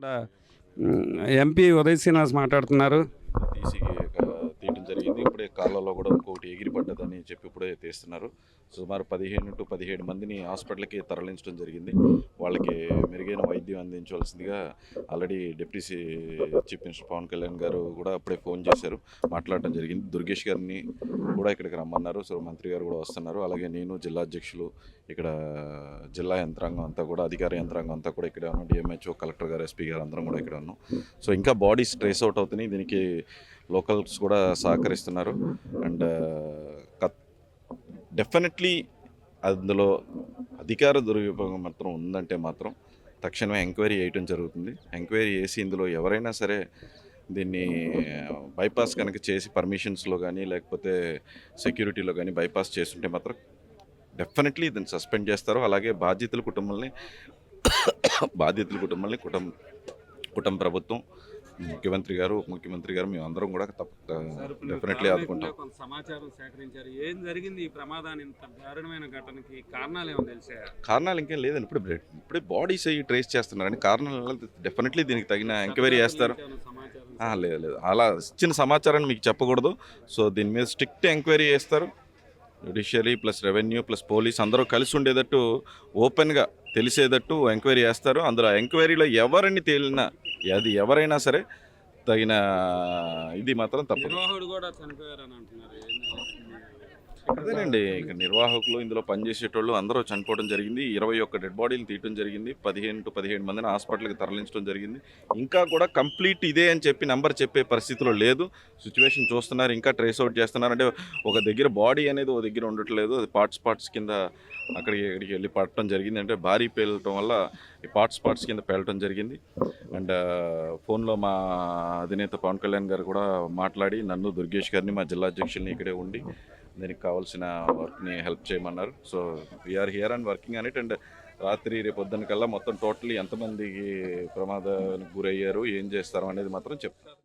ఇక్కడ ఎంపీ ఉదయ్ శ్రీనివాస్ మాట్లాడుతున్నారు. తీసి తీయడం జరిగింది. ఇప్పుడే కాళ్ళలో కూడా ఇంకొకటి ఎగిరిపడ్డదని చెప్పి ఇప్పుడే తీస్తున్నారు. సుమారు 15 to 17 మందిని హాస్పిటల్కి తరలించడం జరిగింది. వాళ్ళకి మెరుగైన వైద్యం అందించవలసిందిగా already deputy chief minister Pawan Kalyan గారు కూడా అప్పుడే ఫోన్ చేశారు, మాట్లాడడం జరిగింది. దుర్గేష్ గారిని కూడా ఇక్కడికి రమ్మన్నారు. సో మంత్రి గారు కూడా వస్తున్నారు. అలాగే నేను, జిల్లా అధ్యక్షులు, ఇక్కడ జిల్లా యంత్రాంగం అంతా కూడా, అధికార యంత్రాంగం అంతా కూడా ఇక్కడ ఉన్నాం. డిఎంహెచ్ఓ, కలెక్టర్ గారు, ఎస్పీ గారు అందరం కూడా ఇక్కడ ఉన్నాం. సో ఇంకా బాడీస్ ట్రేస్ అవుట్ అవుతున్నాయి. దీనికి లోకల్స్ కూడా సహకరిస్తున్నారు. అండ్ డెఫినెట్లీ అందులో అధికార దుర్వినియోగం మాత్రం ఉందంటే మాత్రం తక్షణమే ఎంక్వైరీ చేయటం జరుగుతుంది. ఎంక్వైరీ చేసి ఇందులో ఎవరైనా సరే దీన్ని బైపాస్ కనుక చేసి పర్మిషన్స్లో కానీ లేకపోతే సెక్యూరిటీలో కానీ బైపాస్ చేస్తుంటే మాత్రం డెఫినెట్లీ దీన్ని సస్పెండ్ చేస్తారు. అలాగే బాధితుల కుటుంబాలని కుటుంబ ప్రభుత్వం, ముఖ్యమంత్రి గారు, ఉప ముఖ్యమంత్రి గారు, మేము అందరం కూడా డెఫినెట్లీ ఆదుకుంటాం. సమాచారం సేకరించారు. ఏం జరిగింది ఈ ప్రమాదాన్ని, ఇంత దారుణమైన ఘటనకి కారణాలు ఏమో తెలిసా? కారణాలు ఇంకేం లేదండి. ఇప్పుడే బాడీస్ అయ్యి ట్రేస్ చేస్తున్నారని కారణాలు డెఫినెట్లీ దీనికి తగిన ఎంక్వైరీ చేస్తారు. లేదు, అలా ఇచ్చిన సమాచారాన్ని మీకు చెప్పకూడదు. సో దీని మీద స్ట్రిక్ట్ ఎంక్వైరీ చేస్తారు. Judiciary plus revenue plus police అందరూ కలిసి ఉండేటట్టు, ఓపెన్గా తెలిసేటట్టు ఎంక్వైరీ చేస్తారు. అందులో ఎంక్వైరీలో ఎవరిని తేలినా, అది ఎవరైనా సరే తగిన ఇది మాత్రం తప్పదు. నిర్వాహకుడు కూడా చనిపోయారని అంటున్నారు. అదేనండి, ఇక నిర్వాహకులు, ఇందులో పనిచేసేటోళ్ళు అందరూ చనిపోవడం జరిగింది. 21 డెడ్ బాడీలు తీయడం జరిగింది. 15 to 17 మందిని హాస్పిటల్కి తరలించడం జరిగింది. ఇంకా కూడా కంప్లీట్ ఇదే అని చెప్పి నెంబర్ చెప్పే పరిస్థితిలో లేదు. సిచ్యువేషన్ చూస్తున్నారు, ఇంకా ట్రేస్ అవుట్ చేస్తున్నారు. అంటే ఒక దగ్గర బాడీ అనేది ఒక దగ్గర ఉండట్లేదు, అది పార్ట్స్ కింద ఇక్కడికి వెళ్ళి పడటం జరిగింది. అంటే భారీ పేలటం వల్ల ఈ పార్ట్స్ కింద పేలటం జరిగింది. అండ్ ఫోన్లో మా అధినేత పవన్ కళ్యాణ్ గారు కూడా మాట్లాడి నన్ను, దుర్గేష్ గారిని, మా జిల్లా అధ్యక్షుల్ని ఇక్కడే ఉండి దీనికి కావాల్సిన వర్క్ని హెల్ప్ చేయమన్నారు. So we are here and working on it. And రాత్రి రేపు పొద్దున కల్లా మొత్తం టోటలీ ఎంతమందికి ప్రమాదానికి గురయ్యారు, ఏం చేస్తారు అనేది మాత్రం చెప్తారు.